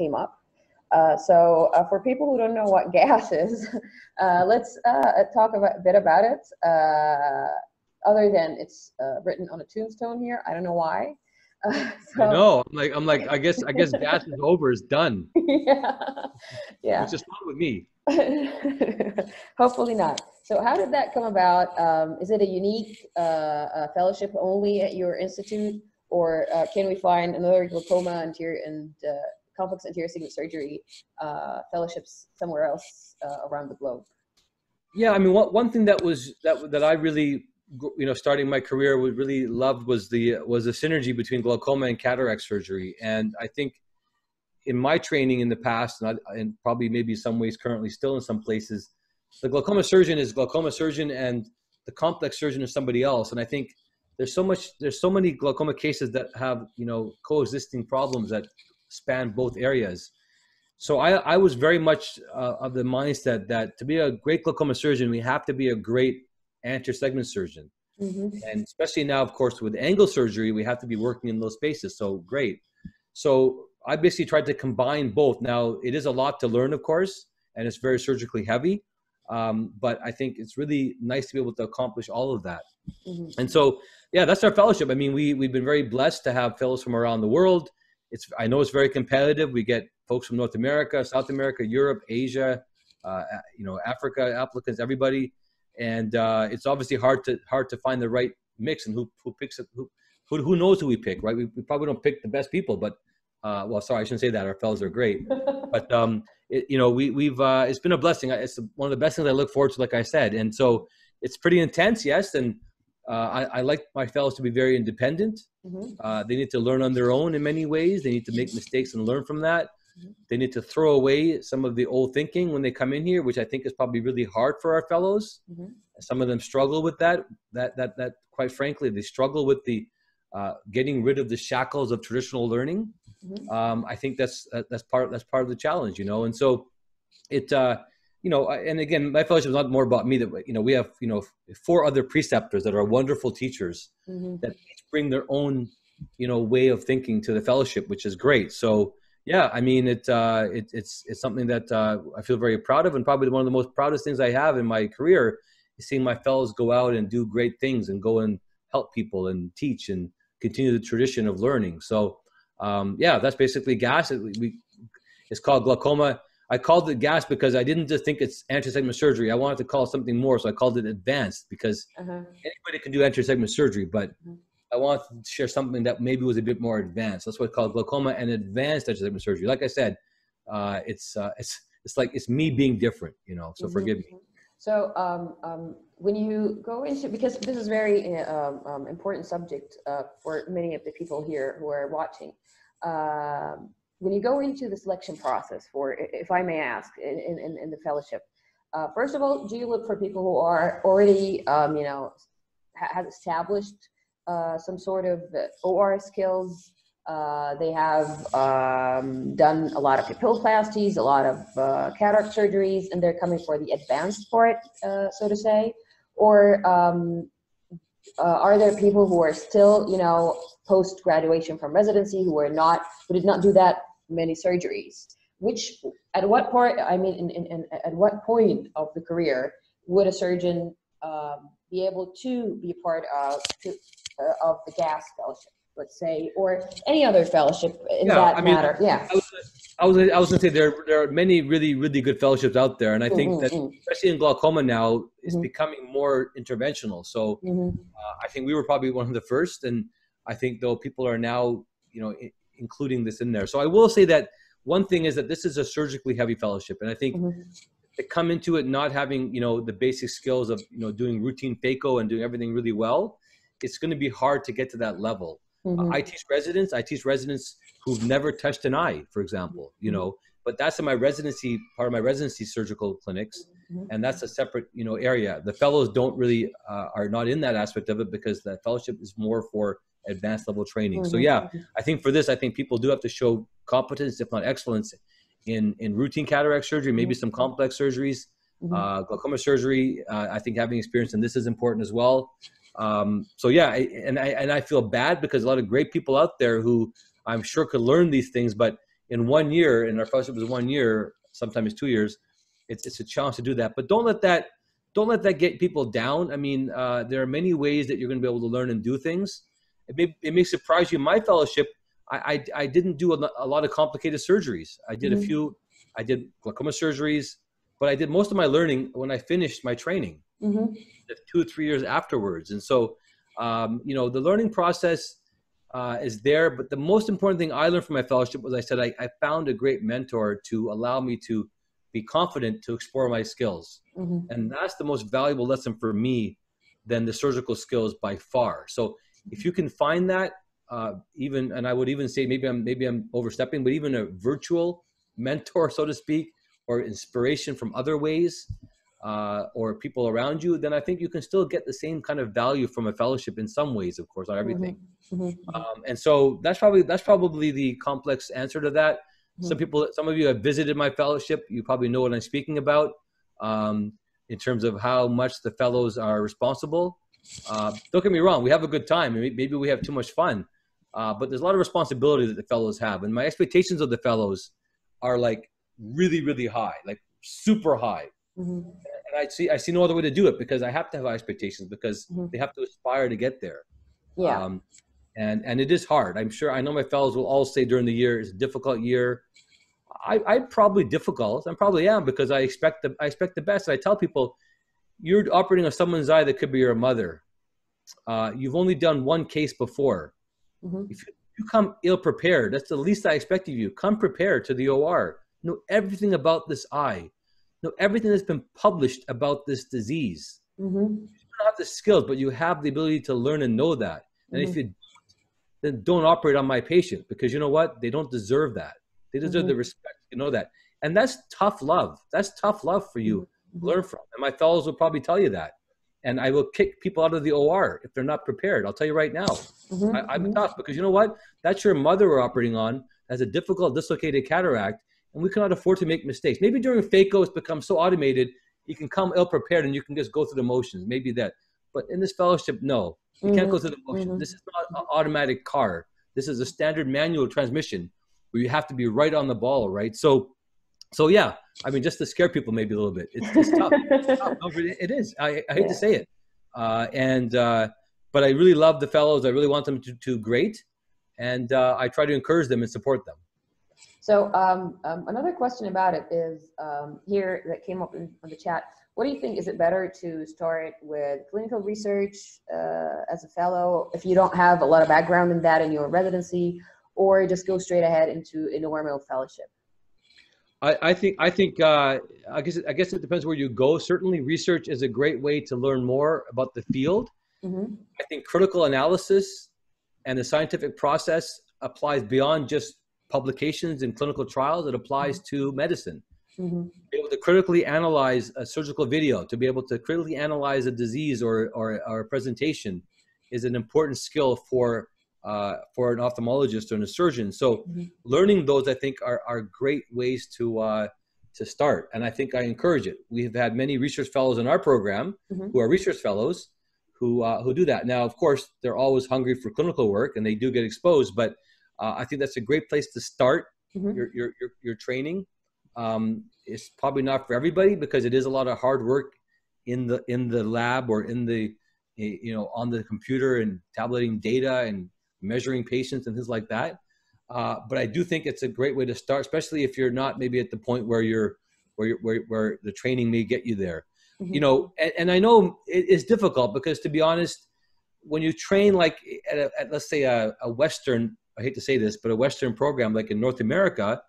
came up. For people who don't know what Gaas is, let's talk a bit about it. Other than it's written on a tombstone here, I don't know why. I know. I'm like. I guess Gaas is over. It's done. Yeah. Which is fine with me. Hopefully not. So, how did that come about? Is it a unique fellowship only at your institute, or can we find another glaucoma and complex anterior segment surgery fellowships somewhere else around the globe? Yeah, I mean, one thing that I really, starting my career, really loved was the synergy between glaucoma and cataract surgery. And I think in my training in the past, and probably maybe some ways currently still in some places, the glaucoma surgeon is glaucoma surgeon and the complex surgeon is somebody else. And I think there's so many glaucoma cases that have, coexisting problems that span both areas. So I was very much of the mindset that to be a great glaucoma surgeon, we have to be a great anterior segment surgeon. And especially now, of course, with angle surgery, we have to be working in those spaces. So great. So I basically tried to combine both. Now, it is a lot to learn, of course, and it's very surgically heavy. But I think it's really nice to be able to accomplish all of that. And so, yeah, that's our fellowship. I mean, we've been very blessed to have fellows from around the world. I know it's very competitive. We get folks from North America, South America, Europe, Asia, Africa applicants, everybody. And it's obviously hard to find the right mix and who picks it, who knows who we pick, right? We probably don't pick the best people, but sorry, I shouldn't say that. Our fellows are great, but it's been a blessing. It's one of the best things I look forward to, like I said. And so it's pretty intense, yes. And I like my fellows to be very independent. They need to learn on their own in many ways. They need to make mistakes and learn from that. They need to throw away some of the old thinking when they come in here, which I think is probably really hard for our fellows. Some of them struggle with that quite frankly, they struggle with the getting rid of the shackles of traditional learning. I think that's part of the challenge, And so and again, my fellowship is not more about me. That we have 4 other preceptors that are wonderful teachers that each bring their own way of thinking to the fellowship, which is great. So yeah, I mean it's something that I feel very proud of, and probably one of the most proudest things I have in my career is seeing my fellows go out and do great things and go and help people and teach and continue the tradition of learning. So that's basically Gaas. It's called glaucoma. I called it Gaas because I didn't just think it's anterior segment surgery. I wanted to call it something more, so I called it advanced because anybody can do anterior segment surgery, but I wanted to share something that maybe was a bit more advanced. That's what I call glaucoma and advanced anterior segment surgery. Like I said, it's me being different, So forgive me. So when you go into, because this is very important subject for many of the people here who are watching, when you go into the selection process for, if I may ask, in the fellowship, first of all, do you look for people who are already, have established some sort of OR skills? They have done a lot of papilloplasties, a lot of cataract surgeries, and they're coming for the advanced part, so to say? Or are there people who are still, post-graduation from residency who did not do that many surgeries? At what part, at what point of the career would a surgeon be able to be a part of the Gaas fellowship, let's say, or any other fellowship in that matter? Yeah. I was going to say there are many really, really good fellowships out there. And I think that especially in glaucoma now, it's becoming more interventional. So I think we were probably one of the first. And I think though people are now, including this in there. So I will say that one thing is that this is a surgically heavy fellowship. And I think to come into it not having, the basic skills of, doing routine phaco and doing everything really well, it's going to be hard to get to that level. I teach residents who've never touched an eye, for example, but that's in my residency, part of my residency surgical clinics. And that's a separate, area. The fellows don't really, are not in that aspect of it because that fellowship is more for advanced level training. So yeah, I think for this, people do have to show competence, if not excellence, in routine cataract surgery, maybe some complex surgeries, glaucoma surgery. I think having experience in this is important as well. So yeah, I feel bad because a lot of great people out there who I'm sure could learn these things, but in 1 year, and our fellowship is 1 year, sometimes 2 years, it's a challenge to do that. But don't let that get people down. I mean, there are many ways that you're going to be able to learn and do things. It may surprise you. My fellowship, I didn't do a lot of complicated surgeries. I did I did glaucoma surgeries, but I did most of my learning when I finished my training, 2 or 3 years afterwards. And so, you know, the learning process is there, but the most important thing I learned from my fellowship was, I said, I found a great mentor to allow me to be confident to explore my skills. And that's the most valuable lesson for me than the surgical skills by far. So if you can find that, and I would even say, maybe I'm overstepping, but even a virtual mentor, so to speak, or inspiration from other ways, or people around you, then I think you can still get the same kind of value from a fellowship in some ways, of course, not everything. And so that's probably the complex answer to that. Some of you have visited my fellowship. You probably know what I'm speaking about, in terms of how much the fellows are responsible. Don't get me wrong, we have a good time. Maybe we have too much fun, but there's a lot of responsibility that the fellows have. And my expectations of the fellows are like really, really high, like super high. And I see no other way to do it, because I have to have high expectations, because they have to aspire to get there. And it is hard. I know my fellows will all say during the year it's a difficult year. I'm probably difficult. I probably am, because I expect the best. I tell people, you're operating on someone's eye that could be your mother. You've only done one case before. If you come ill prepared, that's the least I expect of you. Come prepared to the OR. Know everything about this eye. Know everything that's been published about this disease. You don't have the skills, but you have the ability to learn and know that. And if you don't, then don't operate on my patient, because you know what? They don't deserve that. They deserve the respect. You know that. And that's tough love. That's tough love for you to learn from. And my fellows will probably tell you that. And I will kick people out of the OR if they're not prepared. I'll tell you right now. I'm tough, because you know what? That's your mother we're operating on, has a difficult dislocated cataract, and we cannot afford to make mistakes. Maybe during phaco, it's become so automated, you can come ill prepared and you can just go through the motions. Maybe that. But in this fellowship, no. You can't go through the motions. This is not an automatic car. This is a standard manual transmission where you have to be right on the ball, right? So yeah, I mean, just to scare people maybe a little bit. It's tough. It's tough. No, it is. I hate to say it. But I really love the fellows. I really want them to do great. And I try to encourage them and support them. So another question about it is here that came up on the chat. What do you think? Is it better to start with clinical research as a fellow if you don't have a lot of background in that in your residency, or just go straight ahead into a normal fellowship? I guess it depends where you go. Certainly research is a great way to learn more about the field. I think critical analysis and the scientific process applies beyond just publications and clinical trials. It applies to medicine. Be able to critically analyze a surgical video, to be able to critically analyze a disease or a presentation is an important skill for an ophthalmologist or a surgeon. So learning those, I think, are great ways to start. And I think I encourage it. We have had many research fellows in our program who are research fellows who do that. Now, of course, they're always hungry for clinical work and they do get exposed, but I think that's a great place to start your training. It's probably not for everybody, because it is a lot of hard work in the lab or in the, on the computer and tabulating data and measuring patients and things like that. But I do think it's a great way to start, especially if you're not maybe at the point where where the training may get you there. And I know it's difficult, because to be honest, when you train like at let's say a Western, I hate to say this, but a Western program like in North America,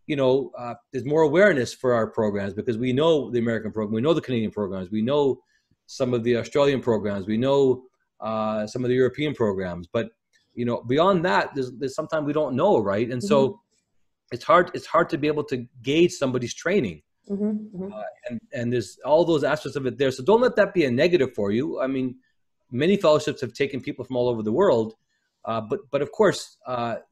there's more awareness for our programs, because we know the American program, we know the Canadian programs, we know some of the Australian programs, we know some of the European programs, but beyond that, there's sometimes we don't know, right? And so it's hard to be able to gauge somebody's training. And there's all those aspects of it there. So don't let that be a negative for you. I mean, many fellowships have taken people from all over the world, but of course,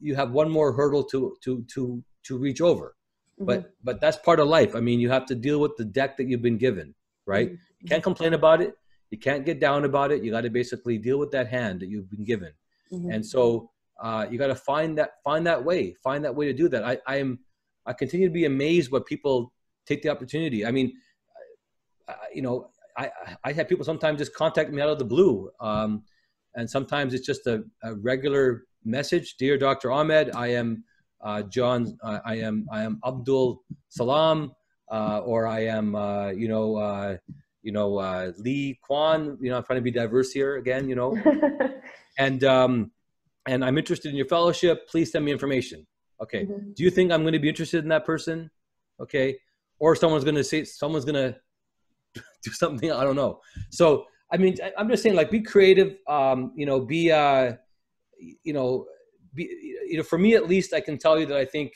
you have one more hurdle to reach over. But that's part of life. I mean, you have to deal with the deck that you've been given, right? You can't complain about it. You can't get down about it. You got to basically deal with that hand that you've been given. And so You got to find that way to do that. I continue to be amazed when people take the opportunity. I mean, you know, I have people sometimes just contact me out of the blue. And sometimes it's just a regular message. Dear Dr. Ahmed, I am John, I am Abdul Salam, or I am, Lee Kwan, you know, I'm trying to be diverse here again, you know, and I'm interested in your fellowship. Please send me information. Okay. Mm-hmm. Do you think I'm going to be interested in that person? Okay. Or someone's going to do something, I don't know. So, I mean, I'm just saying, like, be creative, for me, at least, I can tell you that I think,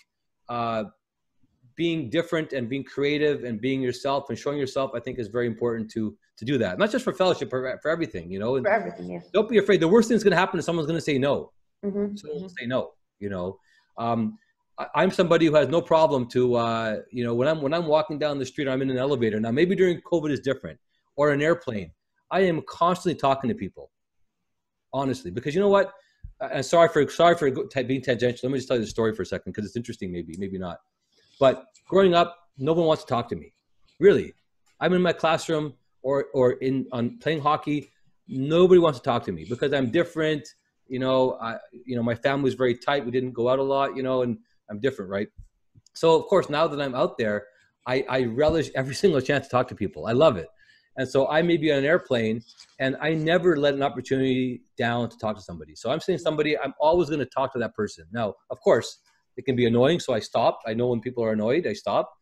being different and being creative and being yourself and showing yourself, I think is very important to do that. Not just for fellowship, for everything, you know. For everything, yeah. Don't be afraid. The worst thing that's going to happen is someone's going to say no. Mm-hmm. Someone will say no, you know. I'm somebody who has no problem to, when I'm walking down the street, or I'm in an elevator. Now, maybe during COVID is different, or an airplane. I am constantly talking to people, honestly, because you know what? And sorry for being tangential. Let me just tell you the story for a second, because it's interesting, maybe not. But growing up, no one wants to talk to me. Really. I'm in my classroom or on playing hockey. Nobody wants to talk to me because I'm different. You know, my family was very tight. We didn't go out a lot, you know, and I'm different, right? So, of course, now that I'm out there, I relish every single chance to talk to people. I love it. And so I may be on an airplane, and I never let an opportunity down to talk to somebody. So I'm saying I'm always going to talk to that person. Now, of course, it can be annoying, so I stop. I know when people are annoyed, I stop.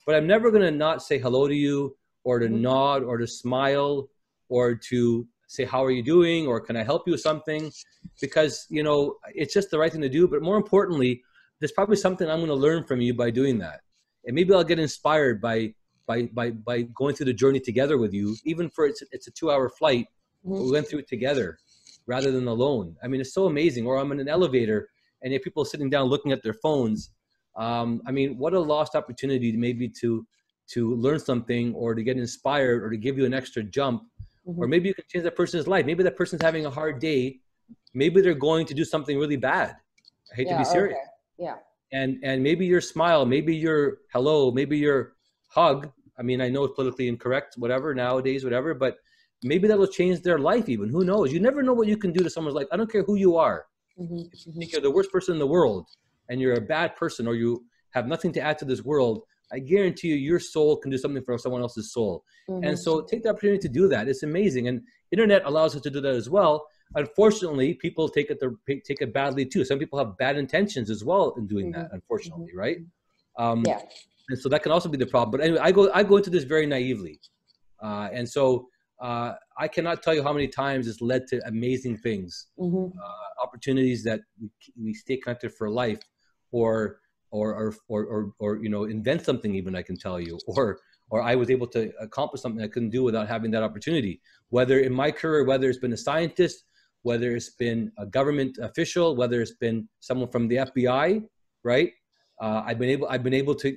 But I'm never going to not say hello to you, or to nod, or to smile, or to say, how are you doing? Or can I help you with something? Because, you know, it's just the right thing to do. But more importantly, there's probably something I'm going to learn from you by doing that. And maybe I'll get inspired by going through the journey together with you, even for it's a 2-hour flight. But we went through it together rather than alone. I mean, it's so amazing. Or I'm in an elevator and you have people sitting down looking at their phones. I mean, what a lost opportunity maybe to learn something, or to get inspired, or to give you an extra jump. Or maybe you can change that person's life. Maybe that person's having a hard day. Maybe they're going to do something really bad. I hate to be serious. Okay. Yeah. And maybe your smile, maybe your hello, maybe your hug. I mean, I know it's politically incorrect, whatever, nowadays, whatever, but maybe that'll change their life even. Who knows? You never know what you can do to someone's life. I don't care who you are. If you think you're the worst person in the world and you're a bad person, or you have nothing to add to this world, I guarantee you your soul can do something for someone else's soul. And so take the opportunity to do that. It's amazing. And internet allows us to do that as well. Unfortunately, people take it badly too. Some people have bad intentions as well in doing that, unfortunately, right? Yeah. And so that can also be the problem. But anyway, I go into this very naively. And so I cannot tell you how many times it's led to amazing things, opportunities that we stay connected for life, or invent something even, I can tell you, or I was able to accomplish something I couldn't do without having that opportunity. Whether in my career, whether it's been a scientist, whether it's been a government official, whether it's been someone from the FBI, right? I've been able to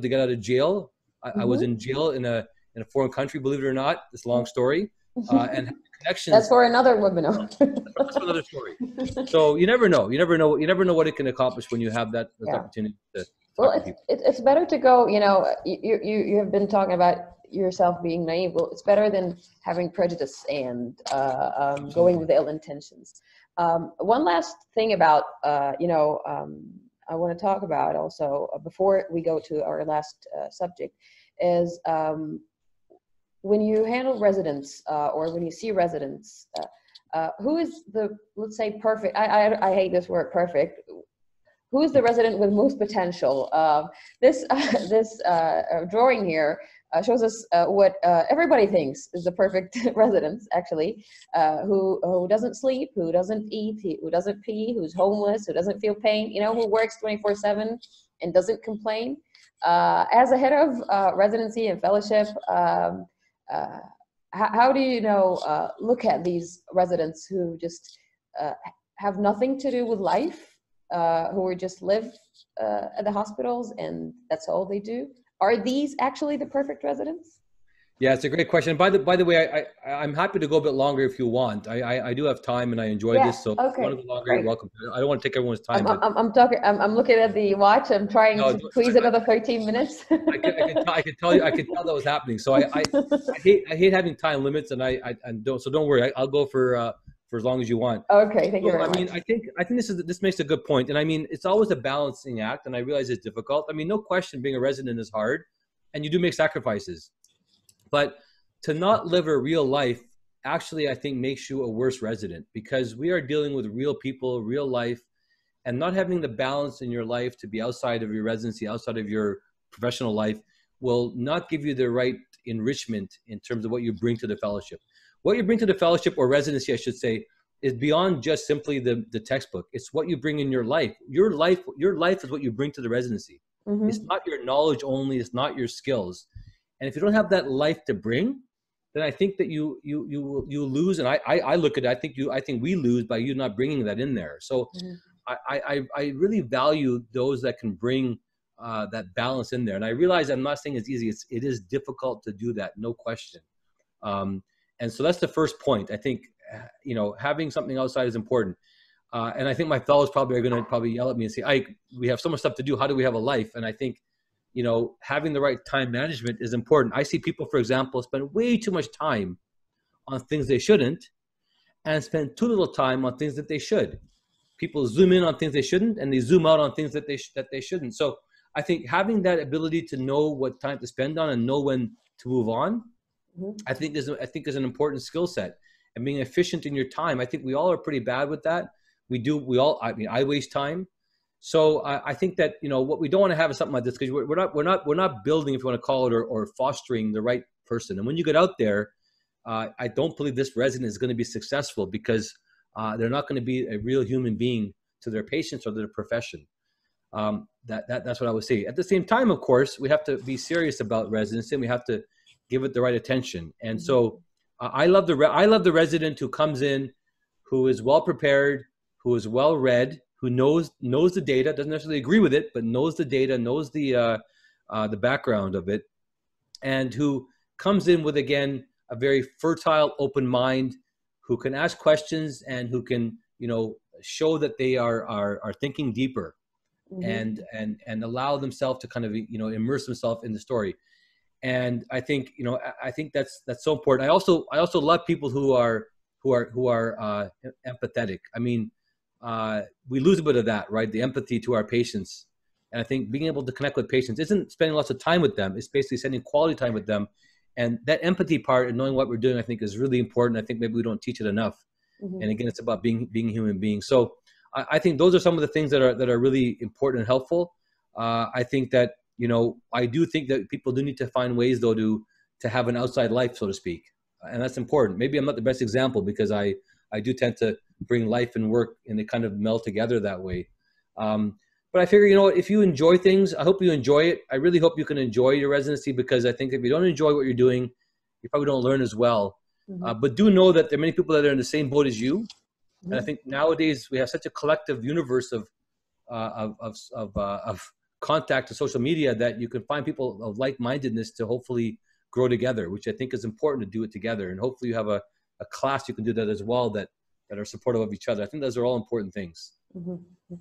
get out of jail. I was in jail in a foreign country, believe it or not. It's a long story. And connections. That's for another webinar. That's another story. So you never know. You never know what it can accomplish when you have that opportunity to. Well, it's better to go. You know, you have been talking about yourself being naive. Well, it's better than having prejudice and going with ill intentions. One last thing about I want to talk about also before we go to our last subject is when you handle residents or when you see residents, who is the, let's say, perfect? I hate this word, perfect. Who is the resident with most potential? This drawing here shows us what everybody thinks is the perfect resident, actually, who doesn't sleep, who doesn't eat, who doesn't pee, who's homeless, who doesn't feel pain, you know, who works 24/7 and doesn't complain. As a head of residency and fellowship, how do you look at these residents who just have nothing to do with life? Who just live at the hospitals and that's all they do? Are these actually the perfect residents? Yeah, it's a great question. By the way, I'm happy to go a bit longer if you want. I do have time and I enjoy Yeah. this, so if you want Okay. to go longer, you're Great. welcome. I don't want to take everyone's I'm time, but I'm talking. I'm looking at the watch. I'm trying no, to squeeze another 13 minutes. I could tell that was happening. So I hate having time limits, and and don't, so don't worry. I'll go for as long as you want. Okay. Thank you So very I mean, much. I think this makes a good point, and I mean, it's always a balancing act, and I realize it's difficult. I mean, no question, being a resident is hard, and you do make sacrifices, but to not live a real life actually, I think, makes you a worse resident, because we are dealing with real people, real life, and not having the balance in your life to be outside of your residency, outside of your professional life, will not give you the right enrichment in terms of what you bring to the fellowship. What you bring to the fellowship, or residency, I should say, is beyond just simply the textbook. It's what you bring in your life. Your life is what you bring to the residency. It's Mm-hmm. not your knowledge only. It's not your skills. And if you don't have that life to bring, then I think that you lose. And I look at it, I think we lose by you not bringing that in there. So Mm-hmm. I really value those that can bring that balance in there. And I realize I'm not saying it's easy. It is difficult to do that, no question. Um, and so that's the first point. I think, having something outside is important. And I think my fellows probably are going to probably yell at me and say, Ike, we have so much stuff to do. How do we have a life? And I think, having the right time management is important. I see people, for example, spend way too much time on things they shouldn't, and spend too little time on things that they should. People zoom in on things they shouldn't, and they zoom out on things that they shouldn't. So I think having that ability to know what time to spend on and know when to move on, Mm-hmm. I think is an important skill set. And being efficient in your time, I think we all are pretty bad with that. I mean, I waste time. So I think that, what we don't want to have is something like this, because we're not building, if you want to call it, or fostering the right person. And when you get out there, I don't believe this resident is going to be successful, because they're not going to be a real human being to their patients or their profession. That's what I would say. At the same time, of course, we have to be serious about residency, and we have to give it the right attention. And so I love the resident who comes in, who is well prepared, who is well read, who knows the data, doesn't necessarily agree with it, but knows the data, knows the background of it, and who comes in with, again, a very fertile, open mind, who can ask questions, and who can, show that they are thinking deeper, Mm-hmm. and allow themselves to kind of, immerse themselves in the story. And I think, that's so important. I also love people who are empathetic. I mean, we lose a bit of that, right? The empathy to our patients. And I think being able to connect with patients isn't spending lots of time with them. It's basically spending quality time with them. And that empathy part and knowing what we're doing, I think, is really important. I think maybe we don't teach it enough. Mm-hmm. And again, it's about being human beings. So I think those are some of the things that are really important and helpful. I think that, I do think that people do need to find ways, though, to have an outside life, so to speak. And that's important. Maybe I'm not the best example, because I do tend to bring life and work, and they kind of meld together that way. But I figure, if you enjoy things, I hope you enjoy it. I really hope you can enjoy your residency, because I think if you don't enjoy what you're doing, you probably don't learn as well. Mm-hmm. But do know that there are many people that are in the same boat as you. And I Mm-hmm. think nowadays we have such a collective universe of contact to social media, that you can find people of like-mindedness to hopefully grow together, which I think is important, to do it together. And hopefully you have a class you can do that as well, that are supportive of each other. I think those are all important things. Mm-hmm.